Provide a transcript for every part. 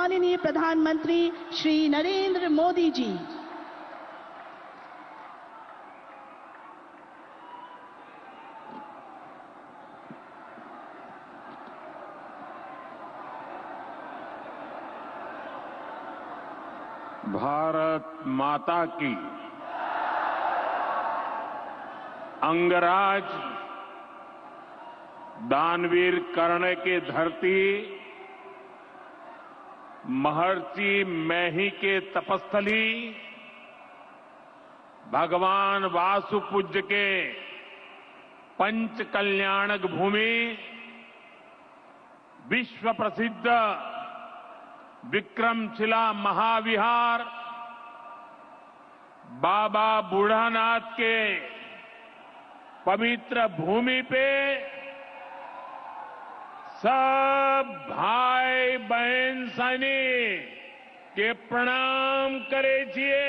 माननीय प्रधानमंत्री श्री नरेंद्र मोदी जी। भारत माता की अंगराज दानवीर कर्ण की धरती महर्षि मैही के तपस्थली भगवान वासुपूज्य के पंच कल्याणक भूमि विश्व प्रसिद्ध विक्रमशिला महाविहार बाबा बूढ़ानाथ के पवित्र भूमि पे सब भाई बहन सैनिक के प्रणाम करे छिए।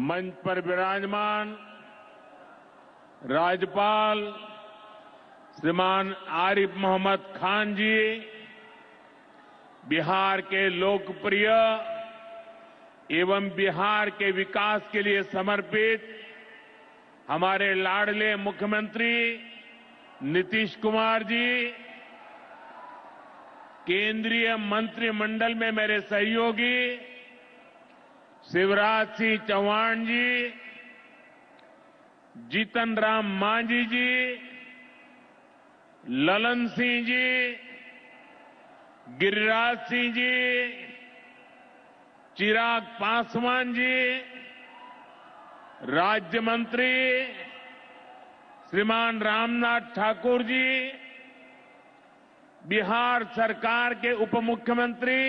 मंच पर विराजमान राज्यपाल श्रीमान आरिफ मोहम्मद खान जी, बिहार के लोकप्रिय एवं बिहार के विकास के लिए समर्पित हमारे लाडले मुख्यमंत्री नीतीश कुमार जी, केंद्रीय मंत्रिमंडल में मेरे सहयोगी शिवराज सिंह चौहान जी, जीतन राम मांझी जी, ललन सिंह जी, गिरिराज सिंह जी, चिराग पासवान जी, राज्य मंत्री श्रीमान रामनाथ ठाकुर जी, बिहार सरकार के उप मुख्यमंत्री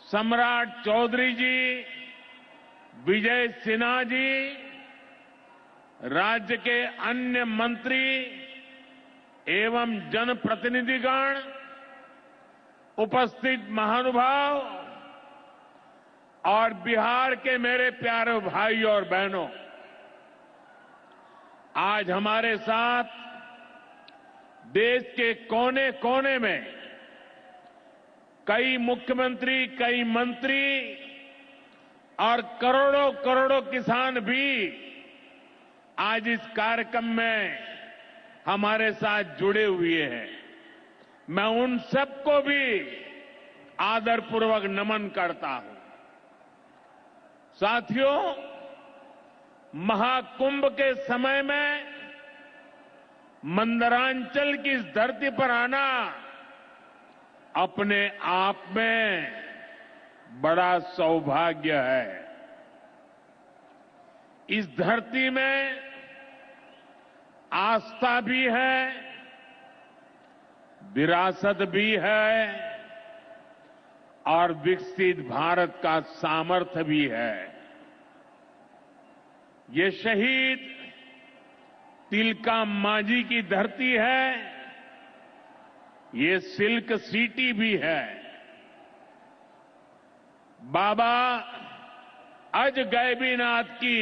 सम्राट चौधरी जी, विजय सिन्हा जी, राज्य के अन्य मंत्री एवं जनप्रतिनिधिगण, उपस्थित महानुभाव और बिहार के मेरे प्यारे भाई और बहनों, आज हमारे साथ देश के कोने कोने में कई मुख्यमंत्री, कई मंत्री और करोड़ों करोड़ों किसान भी आज इस कार्यक्रम में हमारे साथ जुड़े हुए हैं। मैं उन सबको भी आदरपूर्वक नमन करता हूं। साथियों, महाकुंभ के समय में मंदरांचल की इस धरती पर आना अपने आप में बड़ा सौभाग्य है। इस धरती में आस्था भी है, विरासत भी है और विकसित भारत का सामर्थ्य भी है। ये शहीद तिलका मांझी की धरती है, ये सिल्क सिटी भी है। बाबा अजगैबीनाथ की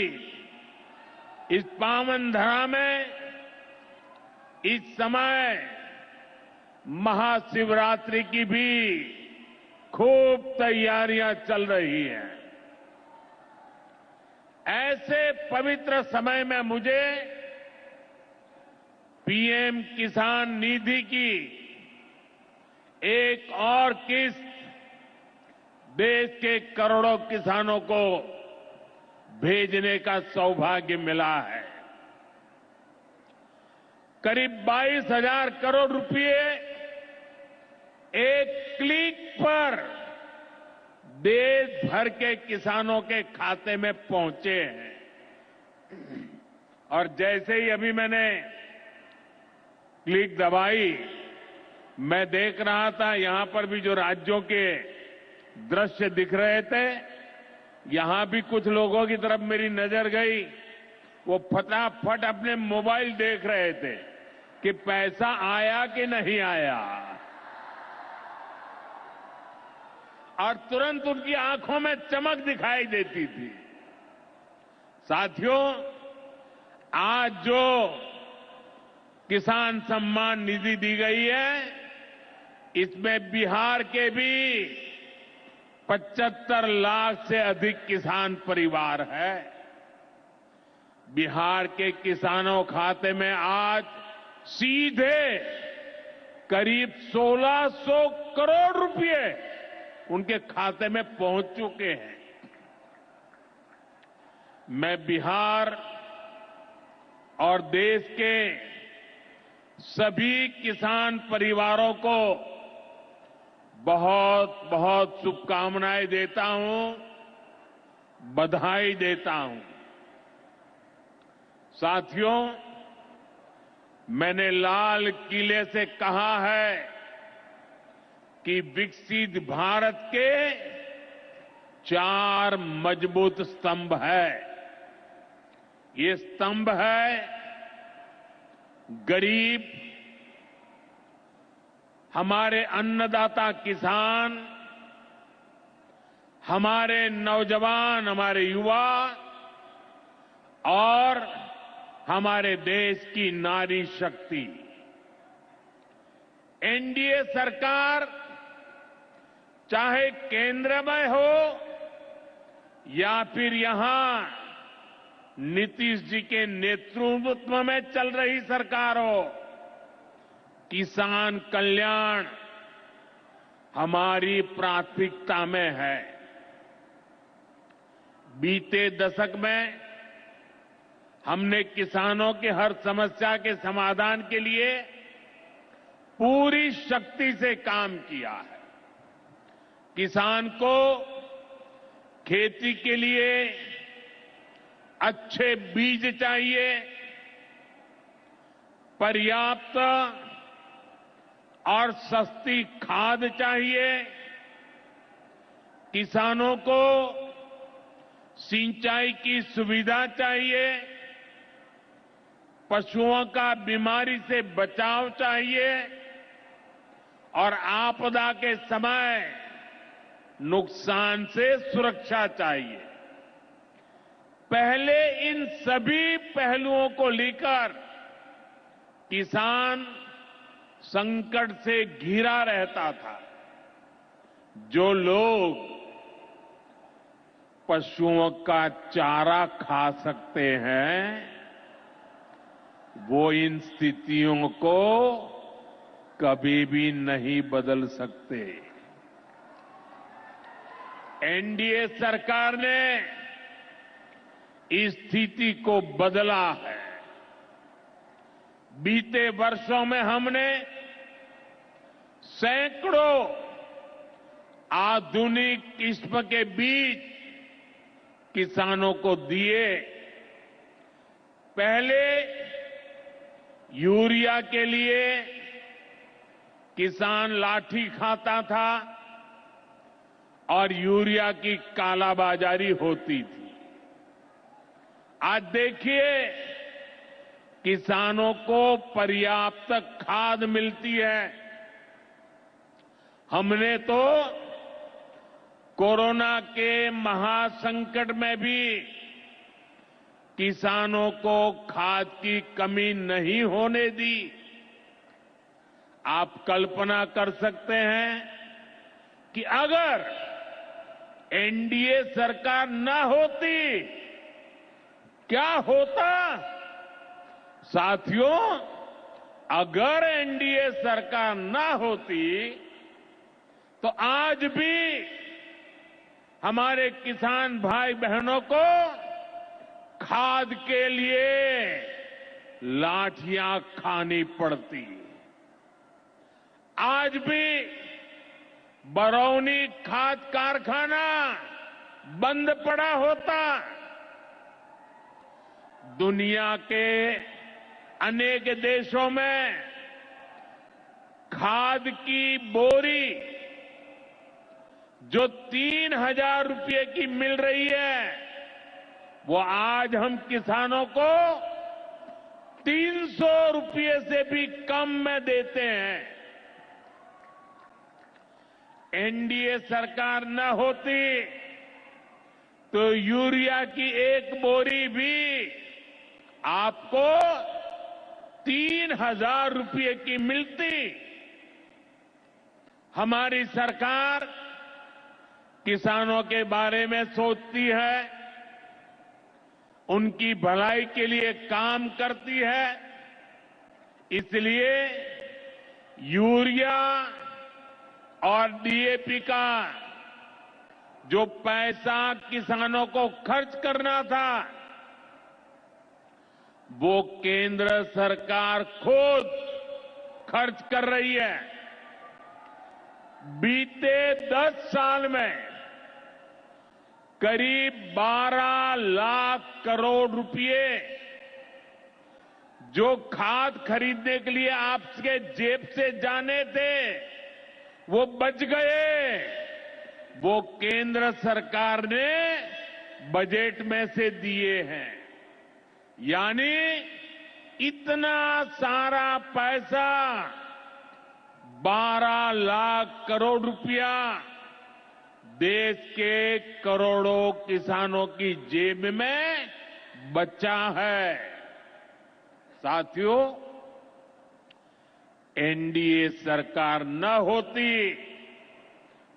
इस पावन धरा में इस समय महाशिवरात्रि की भी खूब तैयारियां चल रही हैं। ऐसे पवित्र समय में मुझे पीएम किसान निधि की एक और किस्त देश के करोड़ों किसानों को भेजने का सौभाग्य मिला है। करीब 22,000 करोड़ रुपए एक क्लिक पर देश भर के किसानों के खाते में पहुंचे हैं। और जैसे ही अभी मैंने क्लिक दबाई, मैं देख रहा था यहां पर भी जो राज्यों के दृश्य दिख रहे थे, यहां भी कुछ लोगों की तरफ मेरी नजर गई। वो फटाफट अपने मोबाइल देख रहे थे कि पैसा आया कि नहीं आया, और तुरंत उनकी आंखों में चमक दिखाई देती थी। साथियों, आज जो किसान सम्मान निधि दी गई है, इसमें बिहार के भी 75 लाख से अधिक किसान परिवार है। बिहार के किसानों खाते में आज सीधे करीब 1600 करोड़ रुपए उनके खाते में पहुंच चुके हैं। मैं बिहार और देश के सभी किसान परिवारों को बहुत बहुत शुभकामनाएं देता हूं, बधाई देता हूं। साथियों, मैंने लाल किले से कहा है कि विकसित भारत के 4 मजबूत स्तंभ है। ये स्तंभ है गरीब, हमारे अन्नदाता किसान, हमारे नौजवान, हमारे युवा और हमारे देश की नारी शक्ति। एनडीए सरकार चाहे केंद्र में हो या फिर यहां नीतीश जी के नेतृत्व में चल रही सरकार हो, किसान कल्याण हमारी प्राथमिकता में है। बीते दशक में हमने किसानों की हर समस्या के समाधान के लिए पूरी शक्ति से काम किया है। किसान को खेती के लिए अच्छे बीज चाहिए, पर्याप्त और सस्ती खाद चाहिए, किसानों को सिंचाई की सुविधा चाहिए, पशुओं का बीमारी से बचाव चाहिए और आपदा के समय नुकसान से सुरक्षा चाहिए। पहले इन सभी पहलुओं को लेकर किसान संकट से घिरा रहता था। जो लोग पशुओं का चारा खा सकते हैं, वो इन स्थितियों को कभी भी नहीं बदल सकते। एनडीए सरकार ने इस स्थिति को बदला है। बीते वर्षों में हमने सैकड़ों आधुनिक किस्म के बीज किसानों को दिए। पहले यूरिया के लिए किसान लाठी खाता था और यूरिया की कालाबाजारी होती थी। आज देखिए, किसानों को पर्याप्त खाद मिलती है। हमने तो कोरोना के महासंकट में भी किसानों को खाद की कमी नहीं होने दी। आप कल्पना कर सकते हैं कि अगर एनडीए सरकार न होती, क्या होता? साथियों, अगर एनडीए सरकार न होती तो आज भी हमारे किसान भाई बहनों को खाद के लिए लाठियां खानी पड़ती। आज भी बरौनी खाद कारखाना बंद पड़ा होता। दुनिया के अनेक देशों में खाद की बोरी जो 3,000 रुपये की मिल रही है, वो आज हम किसानों को 300 रुपये से भी कम में देते हैं। एनडीए सरकार न होती तो यूरिया की एक बोरी भी आपको 3,000 रुपये की मिलती। हमारी सरकार किसानों के बारे में सोचती है, उनकी भलाई के लिए काम करती है। इसलिए यूरिया और डीएपी का जो पैसा किसानों को खर्च करना था, वो केंद्र सरकार खुद खर्च कर रही है। बीते 10 साल में करीब 12 लाख करोड़ रुपए जो खाद खरीदने के लिए आपके जेब से जाने थे, वो बच गए। वो केंद्र सरकार ने बजट में से दिए हैं। यानी इतना सारा पैसा, 12 लाख करोड़ रुपया देश के करोड़ों किसानों की जेब में बचा है। साथियों, एनडीए सरकार न होती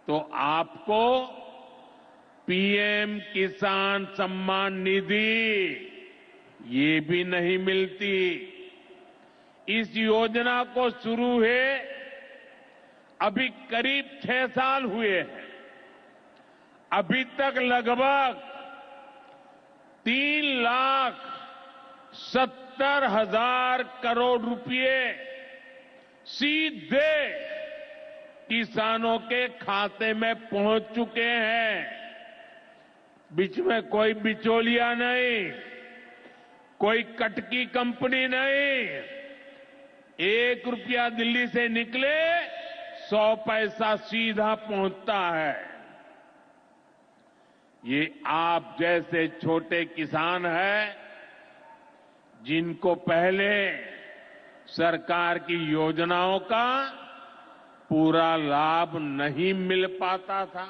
तो आपको पीएम किसान सम्मान निधि ये भी नहीं मिलती। इस योजना को शुरू हुए अभी करीब 6 साल हुए हैं। अभी तक लगभग 3,70,000 करोड़ रुपए सीधे किसानों के खाते में पहुंच चुके हैं। बीच में कोई बिचौलिया नहीं, कोई कटकी कंपनी नहीं। 1 रुपया दिल्ली से निकले 100 पैसा सीधा पहुंचता है। ये आप जैसे छोटे किसान हैं, जिनको पहले सरकार की योजनाओं का पूरा लाभ नहीं मिल पाता था।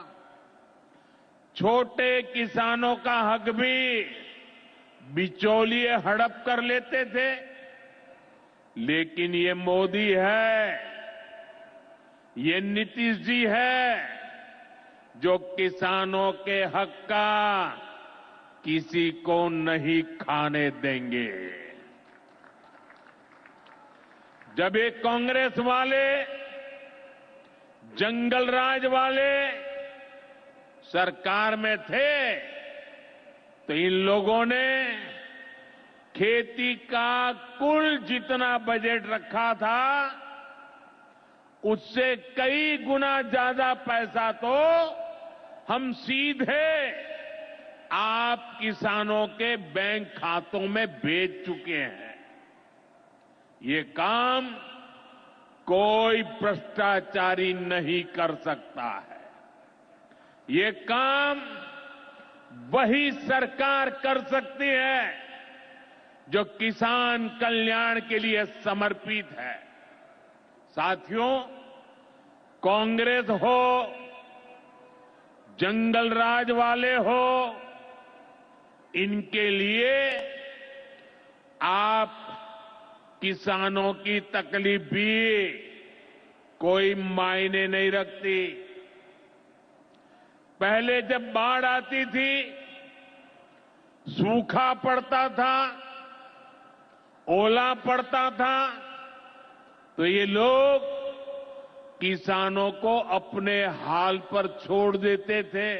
छोटे किसानों का हक भी बिचौलिए हड़प कर लेते थे। लेकिन ये मोदी है, ये नीतीश जी है, जो किसानों के हक का किसी को नहीं खाने देंगे। जब ये कांग्रेस वाले, जंगल राज वाले सरकार में थे, तो इन लोगों ने खेती का कुल जितना बजट रखा था, उससे कई गुना ज्यादा पैसा तो हम सीधे आप किसानों के बैंक खातों में भेज चुके हैं। ये काम कोई भ्रष्टाचारी नहीं कर सकता है। ये काम वही सरकार कर सकती है जो किसान कल्याण के लिए समर्पित है। साथियों, कांग्रेस हो, जंगल राज वाले हो, इनके लिए आप किसानों की तकलीफ भी कोई मायने नहीं रखती। पहले जब बाढ़ आती थी, सूखा पड़ता था, ओला पड़ता था, तो ये लोग किसानों को अपने हाल पर छोड़ देते थे।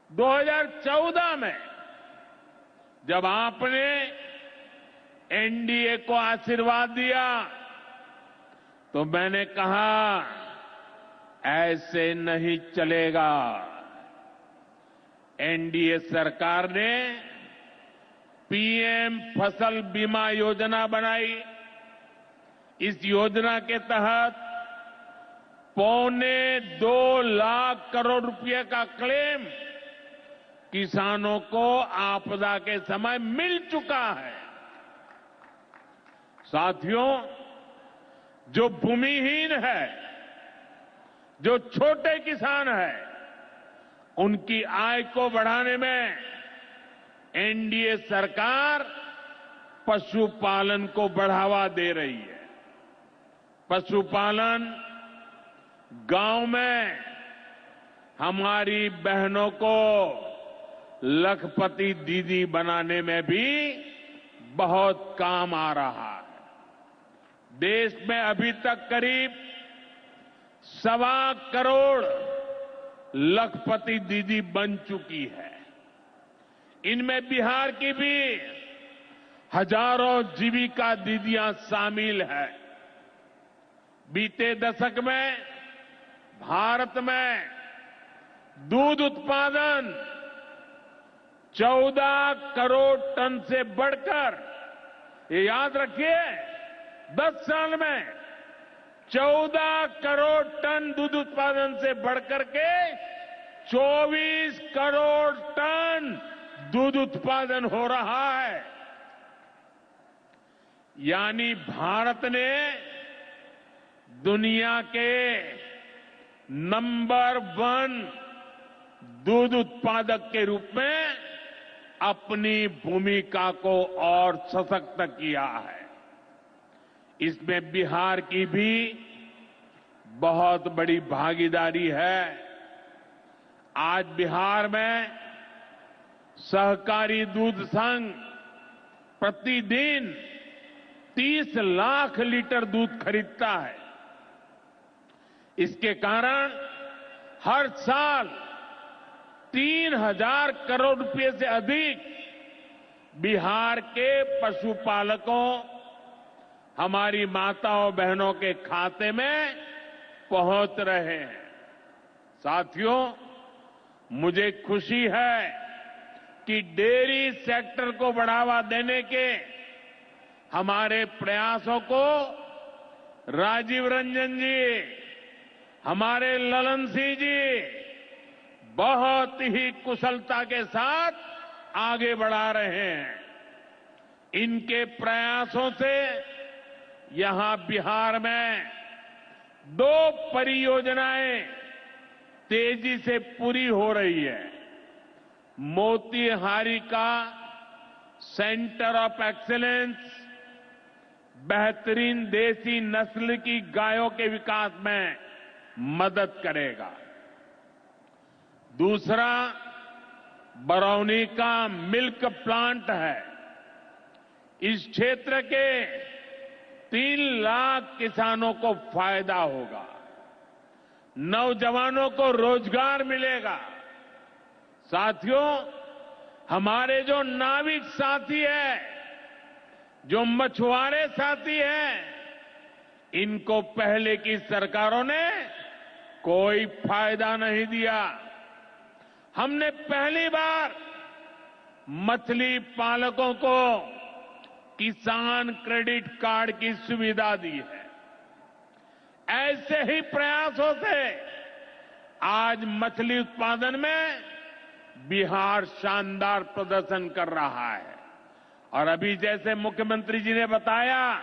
2014 में जब आपने एनडीए को आशीर्वाद दिया, तो मैंने कहा ऐसे नहीं चलेगा। एनडीए सरकार ने पीएम फसल बीमा योजना बनाई। इस योजना के तहत 2.25 लाख करोड़ रुपए का क्लेम किसानों को आपदा के समय मिल चुका है। साथियों, जो भूमिहीन है, जो छोटे किसान है, उनकी आय को बढ़ाने में एनडीए सरकार पशुपालन को बढ़ावा दे रही है। पशुपालन गांव में हमारी बहनों को लखपति दीदी बनाने में भी बहुत काम आ रहा है। देश में अभी तक करीब 1.25 करोड़ लखपति दीदी बन चुकी है। इनमें बिहार की भी हजारों जीविका दीदियां शामिल है। बीते दशक में भारत में दूध उत्पादन 14 करोड़ टन से बढ़कर, ये याद रखिए, 10 साल में 14 करोड़ टन दूध उत्पादन से बढ़कर के 24 करोड़ टन दूध उत्पादन हो रहा है। यानी भारत ने दुनिया के नंबर 1 दूध उत्पादक के रूप में अपनी भूमिका को और सशक्त किया है। इसमें बिहार की भी बहुत बड़ी भागीदारी है। आज बिहार में सहकारी दूध संघ प्रतिदिन 30 लाख लीटर दूध खरीदता है। इसके कारण हर साल 3,000 करोड़ रुपए से अधिक बिहार के पशुपालकों, हमारी माताओं बहनों के खाते में पहुंच रहे हैं। साथियों, मुझे खुशी है कि डेयरी सेक्टर को बढ़ावा देने के हमारे प्रयासों को राजीव रंजन जी, हमारे ललन सिंह जी बहुत ही कुशलता के साथ आगे बढ़ा रहे हैं। इनके प्रयासों से यहां बिहार में 2 परियोजनाएं तेजी से पूरी हो रही है। मोतीहारी का सेंटर ऑफ एक्सीलेंस बेहतरीन देसी नस्ल की गायों के विकास में मदद करेगा। दूसरा बरौनी का मिल्क प्लांट है। इस क्षेत्र के 3 लाख किसानों को फायदा होगा, नौजवानों को रोजगार मिलेगा। साथियों, हमारे जो नाविक साथी हैं, जो मछुआरे साथी हैं, इनको पहले की सरकारों ने कोई फायदा नहीं दिया। हमने पहली बार मछली पालकों को किसान क्रेडिट कार्ड की सुविधा दी है। ऐसे ही प्रयासों से आज मछली उत्पादन में बिहार शानदार प्रदर्शन कर रहा है। और अभी जैसे मुख्यमंत्री जी ने बताया,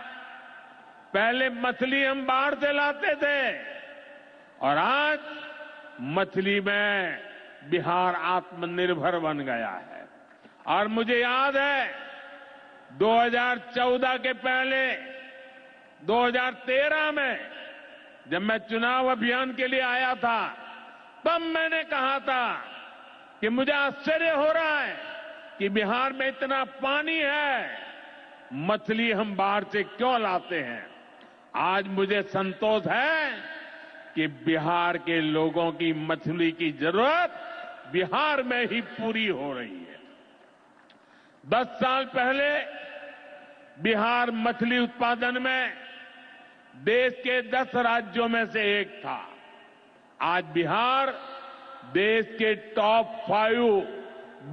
पहले मछली हम बाहर से लाते थे और आज मछली में बिहार आत्मनिर्भर बन गया है। और मुझे याद है 2014 के पहले 2013 में जब मैं चुनाव अभियान के लिए आया था, तब मैंने कहा था कि मुझे आश्चर्य हो रहा है कि बिहार में इतना पानी है, मछली हम बाहर से क्यों लाते हैं। आज मुझे संतोष है कि बिहार के लोगों की मछली की जरूरत बिहार में ही पूरी हो रही है। 10 साल पहले बिहार मछली उत्पादन में देश के 10 राज्यों में से एक था। आज बिहार देश के टॉप 5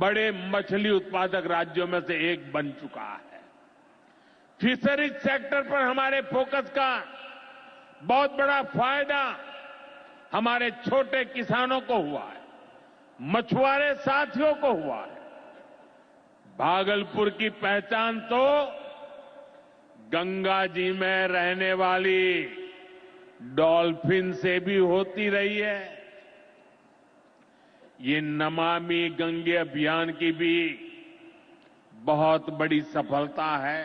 बड़े मछली उत्पादक राज्यों में से एक बन चुका है। फिशरीज सेक्टर पर हमारे फोकस का बहुत बड़ा फायदा हमारे छोटे किसानों को हुआ है, मछुआरे साथियों को हुआ है। भागलपुर की पहचान तो गंगा जी में रहने वाली डॉल्फिन से भी होती रही है। ये नमामि गंगे अभियान की भी बहुत बड़ी सफलता है।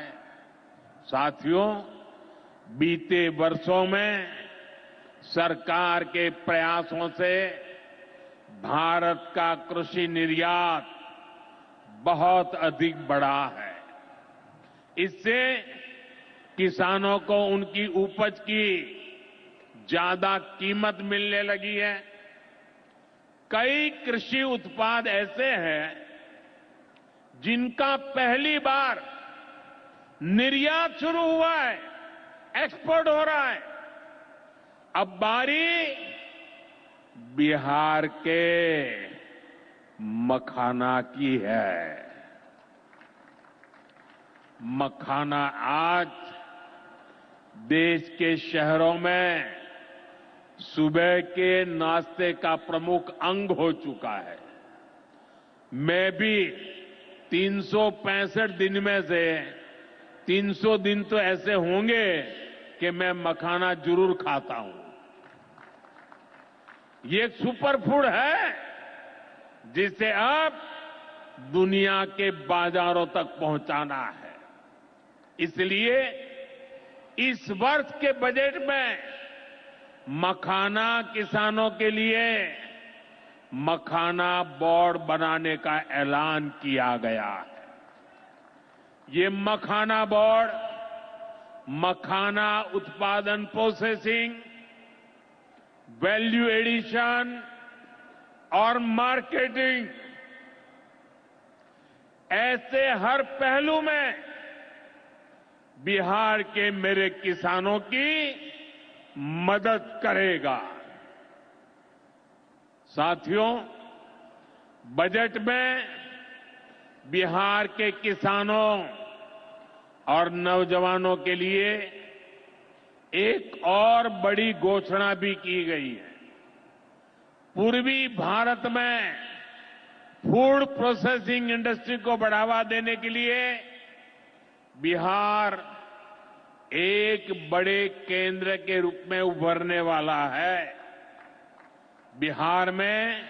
साथियों, बीते वर्षों में सरकार के प्रयासों से भारत का कृषि निर्यात बहुत अधिक बढ़ा है। इससे किसानों को उनकी उपज की ज्यादा कीमत मिलने लगी है। कई कृषि उत्पाद ऐसे हैं जिनका पहली बार निर्यात शुरू हुआ है, एक्सपोर्ट हो रहा है। अब बारी बिहार के मखाना की है। मखाना आज देश के शहरों में सुबह के नाश्ते का प्रमुख अंग हो चुका है। मैं भी 365 दिन में से 300 दिन तो ऐसे होंगे कि मैं मखाना जरूर खाता हूं। ये एक सुपर फूड है जिसे अब दुनिया के बाजारों तक पहुंचाना है। इसलिए इस वर्ष के बजट में मखाना किसानों के लिए मखाना बोर्ड बनाने का ऐलान किया गया है। ये मखाना बोर्ड मखाना उत्पादन, प्रोसेसिंग, वैल्यू एडिशन और मार्केटिंग ऐसे हर पहलू में बिहार के मेरे किसानों की मदद करेगा। साथियों, बजट में बिहार के किसानों और नौजवानों के लिए एक और बड़ी घोषणा भी की गई है। पूर्वी भारत में फूड प्रोसेसिंग इंडस्ट्री को बढ़ावा देने के लिए बिहार एक बड़े केंद्र के रूप में उभरने वाला है। बिहार में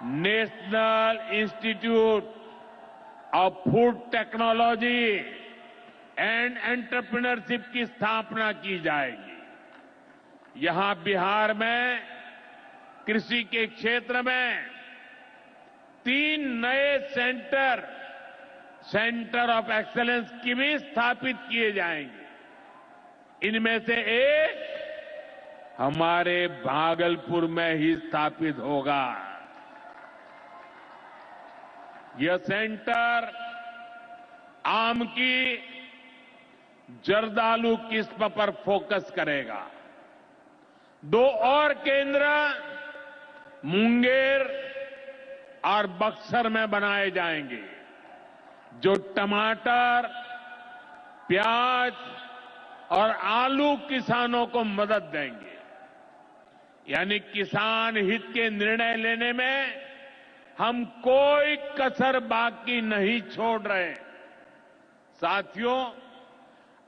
national institute of food technology and entrepreneurship की स्थापना की जाएगी। यहां बिहार में कृषि के क्षेत्र में 3 नए सेंटर ऑफ एक्सेलेंस की भी स्थापित किए जाएंगे। इनमें से एक हमारे भागलपुर में ही स्थापित होगा। यह सेंटर आम की जर्दालू किस्म पर फोकस करेगा। 2 और केंद्र मुंगेर और बक्सर में बनाए जाएंगे, जो टमाटर, प्याज और आलू किसानों को मदद देंगे। यानी किसान हित के निर्णय लेने में हम कोई कसर बाकी नहीं छोड़ रहे। साथियों,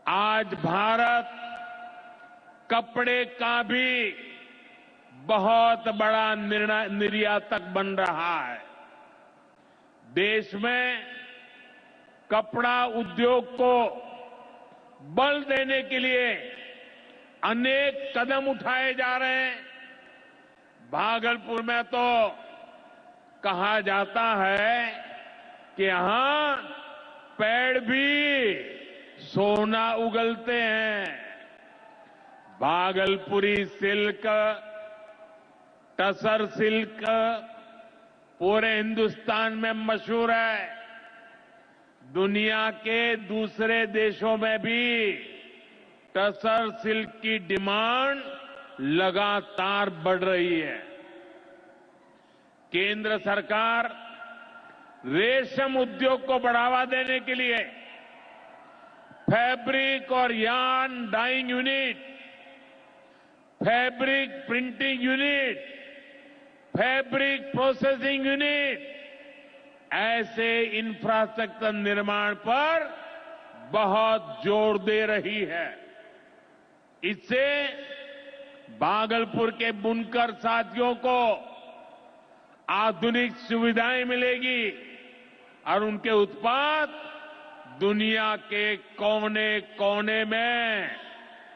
आज भारत कपड़े का भी बहुत बड़ा निर्यातक बन रहा है। देश में कपड़ा उद्योग को बल देने के लिए अनेक कदम उठाए जा रहे हैं। भागलपुर में तो कहा जाता है कि यहां पेड़ भी सोना उगलते हैं। भागलपुरी सिल्क, टसर सिल्क पूरे हिंदुस्तान में मशहूर है। दुनिया के दूसरे देशों में भी टसर सिल्क की डिमांड लगातार बढ़ रही है। केंद्र सरकार रेशम उद्योग को बढ़ावा देने के लिए फैब्रिक और yarn dyeing unit, fabric printing unit, fabric processing unit ऐसे इंफ्रास्ट्रक्चर निर्माण पर बहुत जोर दे रही है। इससे भागलपुर के बुनकर साथियों को आधुनिक सुविधाएं मिलेगी और उनके उत्पाद दुनिया के कोने कोने में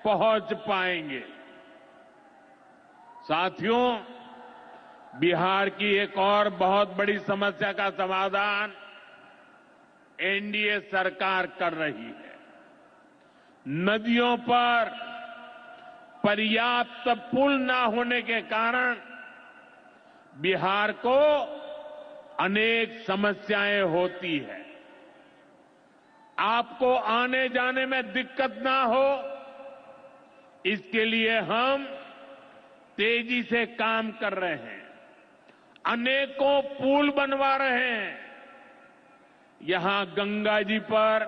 पहुंच पाएंगे। साथियों, बिहार की एक और बहुत बड़ी समस्या का समाधान एनडीए सरकार कर रही है। नदियों पर पर्याप्त पुल न होने के कारण बिहार को अनेक समस्याएं होती है। आपको आने जाने में दिक्कत ना हो, इसके लिए हम तेजी से काम कर रहे हैं। अनेकों पुल बनवा रहे हैं। यहां गंगा जी पर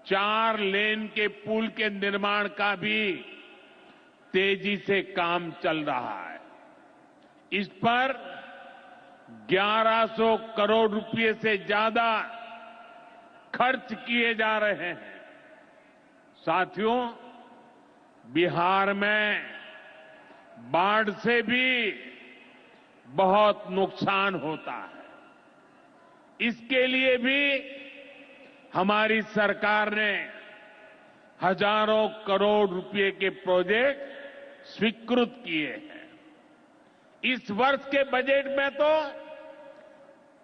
4 लेन के पुल के निर्माण का भी तेजी से काम चल रहा है। इस पर 1100 करोड़ रुपए से ज्यादा खर्च किए जा रहे हैं। साथियों, बिहार में बाढ़ से भी बहुत नुकसान होता है। इसके लिए भी हमारी सरकार ने हजारों करोड़ रुपए के प्रोजेक्ट स्वीकृत किए हैं। इस वर्ष के बजट में तो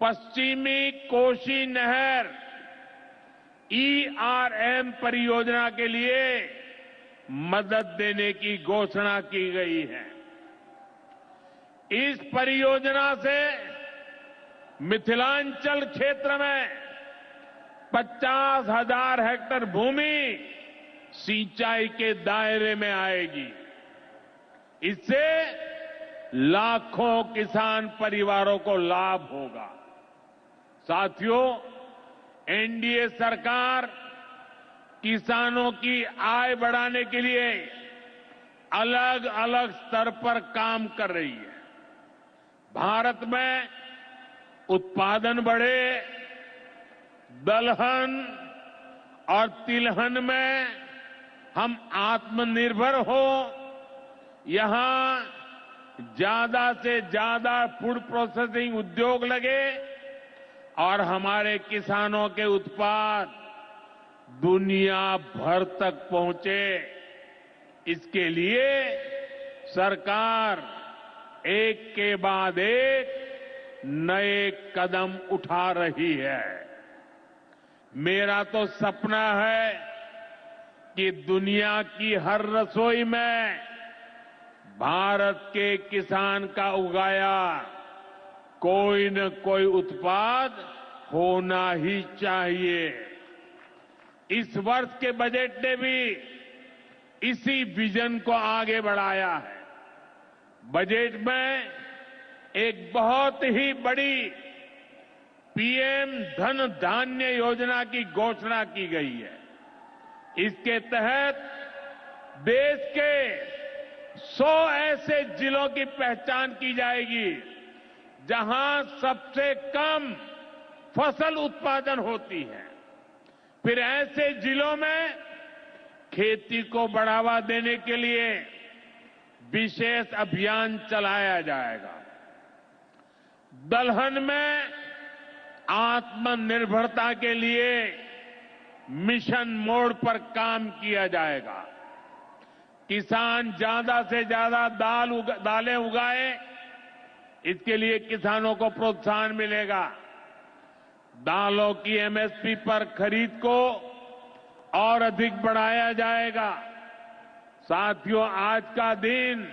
पश्चिमी कोसी नहर ईआरएम परियोजना के लिए मदद देने की घोषणा की गई है। इस परियोजना से मिथिलांचल क्षेत्र में 50,000 हेक्टेयर भूमि सिंचाई के दायरे में आएगी। इससे लाखों किसान परिवारों को लाभ होगा। साथियों, एनडीए सरकार किसानों की आय बढ़ाने के लिए अलग अलग स्तर पर काम कर रही है। भारत में उत्पादन बढ़े, दलहन और तिलहन में हम आत्मनिर्भर हो, यहां ज्यादा से ज्यादा फूड प्रोसेसिंग उद्योग लगे और हमारे किसानों के उत्पाद दुनिया भर तक पहुंचे। इसके लिए सरकार एक के बाद एक नए कदम उठा रही है। मेरा तो सपना है कि दुनिया की हर रसोई में भारत के किसान का उगाया कोई न कोई उत्पाद होना ही चाहिए। इस वर्ष के बजट ने भी इसी विजन को आगे बढ़ाया है। बजट में एक बहुत ही बड़ी पीएम धन धान्य योजना की घोषणा की गई है। इसके तहत देश के 100 ऐसे जिलों की पहचान की जाएगी जहां सबसे कम फसल उत्पादन होती है। फिर ऐसे जिलों में खेती को बढ़ावा देने के लिए विशेष अभियान चलाया जाएगा। दलहन में आत्मनिर्भरता के लिए मिशन मोड पर काम किया जाएगा। किसान ज्यादा से ज्यादा दालें उगाए, इसके लिए किसानों को प्रोत्साहन मिलेगा। दालों की एमएसपी पर खरीद को और अधिक बढ़ाया जाएगा। साथियों, आज का दिन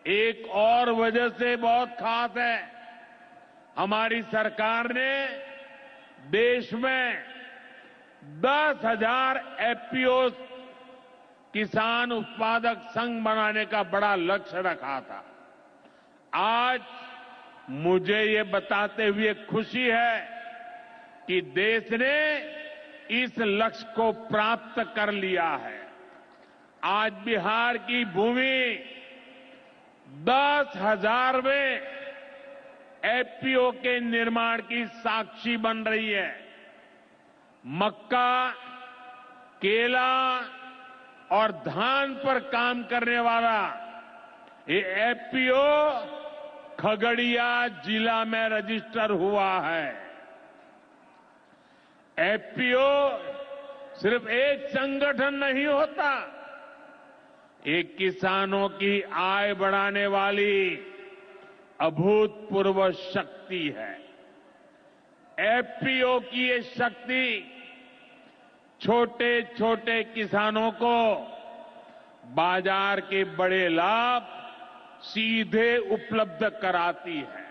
एक और वजह से बहुत खास है। हमारी सरकार ने देश में 10,000 एफपीओ किसान उत्पादक संघ बनाने का बड़ा लक्ष्य रखा था। आज मुझे ये बताते हुए खुशी है कि देश ने इस लक्ष्य को प्राप्त कर लिया है। आज बिहार की भूमि 10,000वें एफपीओ के निर्माण की साक्षी बन रही है। मक्का, केला और धान पर काम करने वाला ये एफपीओ खगड़िया जिला में रजिस्टर हुआ है। एफपीओ सिर्फ एक संगठन नहीं होता, एक किसानों की आय बढ़ाने वाली अभूतपूर्व शक्ति है। एफपीओ की ये शक्ति छोटे छोटे किसानों को बाजार के बड़े लाभ सीधे उपलब्ध कराती है।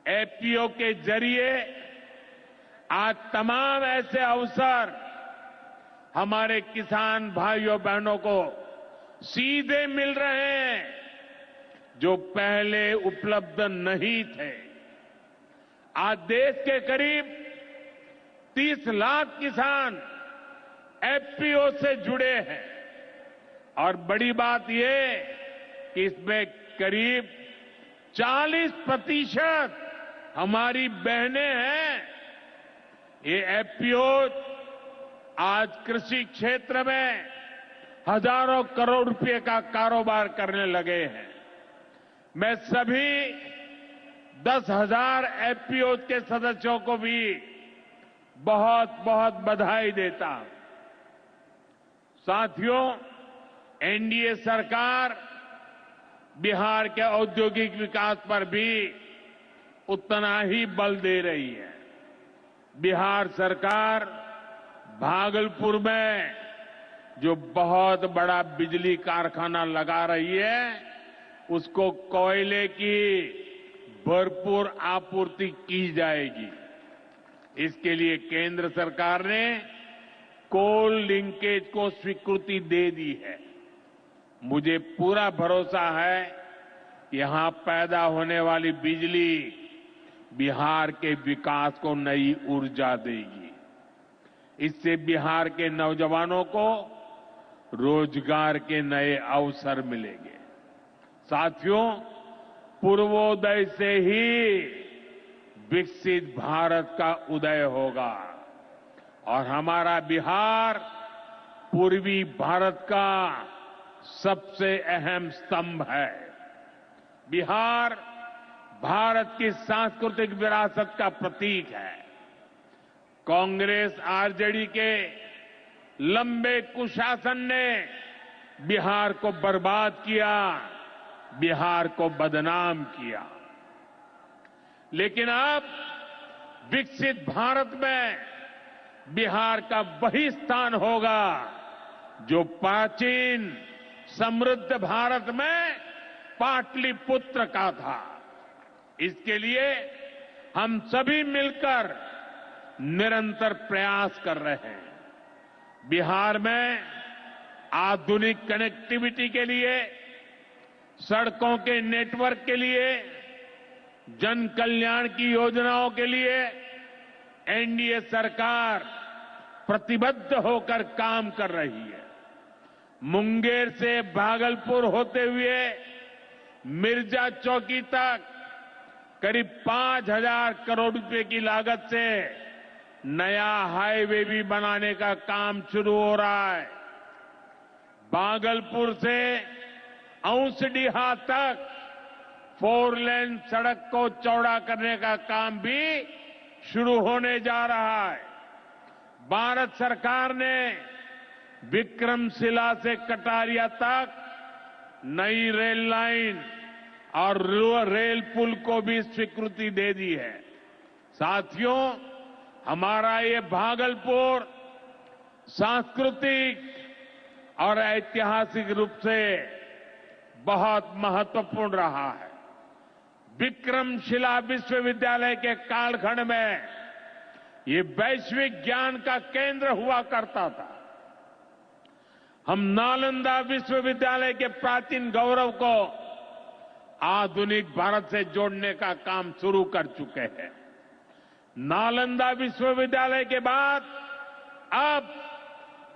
एफपीओ के जरिए आज तमाम ऐसे अवसर हमारे किसान भाइयों बहनों को सीधे मिल रहे हैं जो पहले उपलब्ध नहीं थे। आज देश के करीब 30 लाख किसान एफपीओ से जुड़े हैं और बड़ी बात यह कि इसमें करीब 40% हमारी बहनें हैं। ये एफपीओ आज कृषि क्षेत्र में हजारों करोड़ रुपए का कारोबार करने लगे हैं। मैं सभी 10,000 एफपीओ के सदस्यों को भी बहुत बहुत बधाई देता हूं। साथियों, एनडीए सरकार बिहार के औद्योगिक विकास पर भी उतना ही बल दे रही है। बिहार सरकार भागलपुर में जो बहुत बड़ा बिजली कारखाना लगा रही है, उसको कोयले की भरपूर आपूर्ति की जाएगी। इसके लिए केंद्र सरकार ने कोल लिंकेज को स्वीकृति दे दी है। मुझे पूरा भरोसा है यहां पैदा होने वाली बिजली बिहार के विकास को नई ऊर्जा देगी। इससे बिहार के नौजवानों को रोजगार के नए अवसर मिलेंगे। साथियों, पूर्वोदय से ही विकसित भारत का उदय होगा और हमारा बिहार पूर्वी भारत का सबसे अहम स्तंभ है। बिहार भारत की सांस्कृतिक विरासत का प्रतीक है। कांग्रेस आरजेडी के लंबे कुशासन ने बिहार को बर्बाद किया, बिहार को बदनाम किया। लेकिन अब विकसित भारत में बिहार का वही स्थान होगा जो प्राचीन समृद्ध भारत में पाटलिपुत्र का था। इसके लिए हम सभी मिलकर निरंतर प्रयास कर रहे हैं। बिहार में आधुनिक कनेक्टिविटी के लिए, सड़कों के नेटवर्क के लिए, जन कल्याण की योजनाओं के लिए एनडीए सरकार प्रतिबद्ध होकर काम कर रही है। मुंगेर से भागलपुर होते हुए मिर्जा चौकी तक करीब 5,000 करोड़ रुपए की लागत से नया हाईवे भी बनाने का काम शुरू हो रहा है। भागलपुर से औंसडीहा तक 4 लेन सड़क को चौड़ा करने का काम भी शुरू होने जा रहा है। भारत सरकार ने विक्रमशिला से कटारिया तक नई रेल लाइन और रेल पुल को भी स्वीकृति दे दी है। साथियों, हमारा ये भागलपुर सांस्कृतिक और ऐतिहासिक रूप से बहुत महत्वपूर्ण रहा है। विक्रमशिला विश्वविद्यालय के कालखंड में ये वैश्विक ज्ञान का केंद्र हुआ करता था। हम नालंदा विश्वविद्यालय के प्राचीन गौरव को आधुनिक भारत से जोड़ने का काम शुरू कर चुके हैं। नालंदा विश्वविद्यालय के बाद अब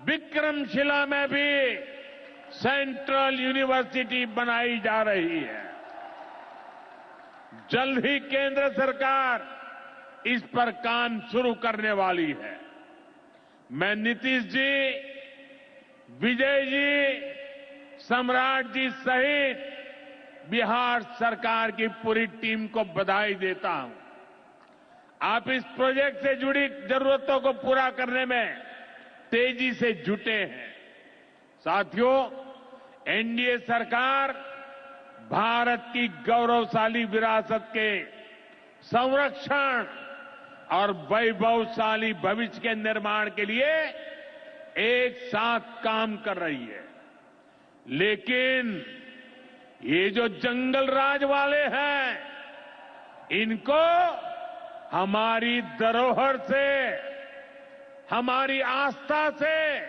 विक्रमशिला में भी सेंट्रल यूनिवर्सिटी बनाई जा रही है। जल्द ही केंद्र सरकार इस पर काम शुरू करने वाली है। मैं नीतीश जी, विजय जी, सम्राट जी सहित बिहार सरकार की पूरी टीम को बधाई देता हूं। आप इस प्रोजेक्ट से जुड़ी जरूरतों को पूरा करने में तेजी से जुटे हैं। साथियों, एनडीए सरकार भारत की गौरवशाली विरासत के संरक्षण और वैभवशाली भविष्य के निर्माण के लिए एक साथ काम कर रही है। लेकिन ये जो जंगल राज वाले हैं, इनको हमारी धरोहर से, हमारी आस्था से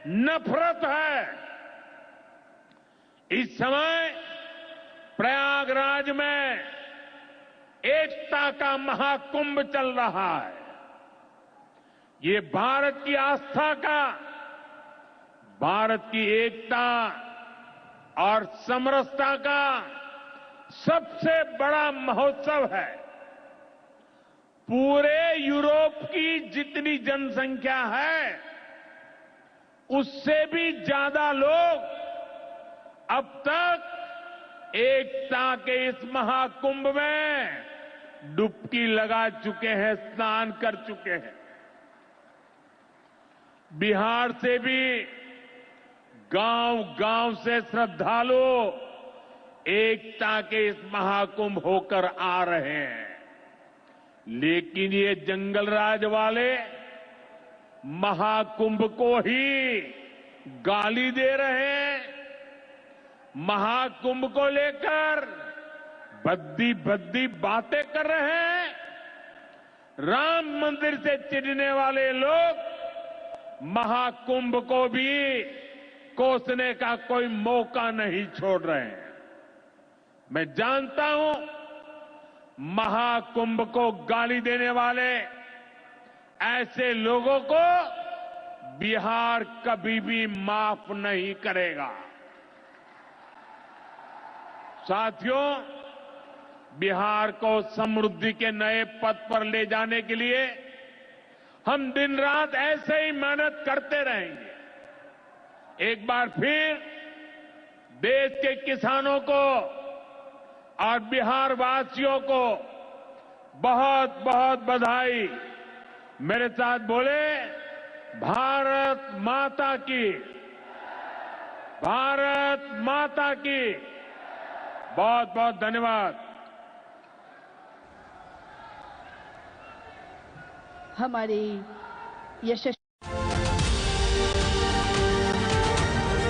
नफरत है। इस समय प्रयागराज में एकता का महाकुंभ चल रहा है। ये भारत की आस्था का, भारत की एकता और समरसता का सबसे बड़ा महोत्सव है। पूरे यूरोप की जितनी जनसंख्या है, उससे भी ज्यादा लोग अब तक एकता के इस महाकुंभ में डुबकी लगा चुके हैं, स्नान कर चुके हैं। बिहार से भी गांव-गांव से श्रद्धालु एकता के इस महाकुंभ होकर आ रहे हैं। लेकिन ये जंगल राज वाले महाकुंभ को ही गाली दे रहे हैं। महाकुंभ को लेकर भद्दी भद्दी बातें कर रहे हैं। राम मंदिर से चिढ़ने वाले लोग महाकुंभ को भी कोसने का कोई मौका नहीं छोड़ रहे हैं। मैं जानता हूं, महाकुंभ को गाली देने वाले ऐसे लोगों को बिहार कभी भी माफ नहीं करेगा। साथियों, बिहार को समृद्धि के नए पथ पर ले जाने के लिए हम दिन रात ऐसे ही मेहनत करते रहेंगे। एक बार फिर देश के किसानों को और बिहार वासियों को बहुत बहुत बधाई। मेरे साथ बोले, भारत माता की, भारत माता की। बहुत बहुत धन्यवाद। हमारी यशस्वी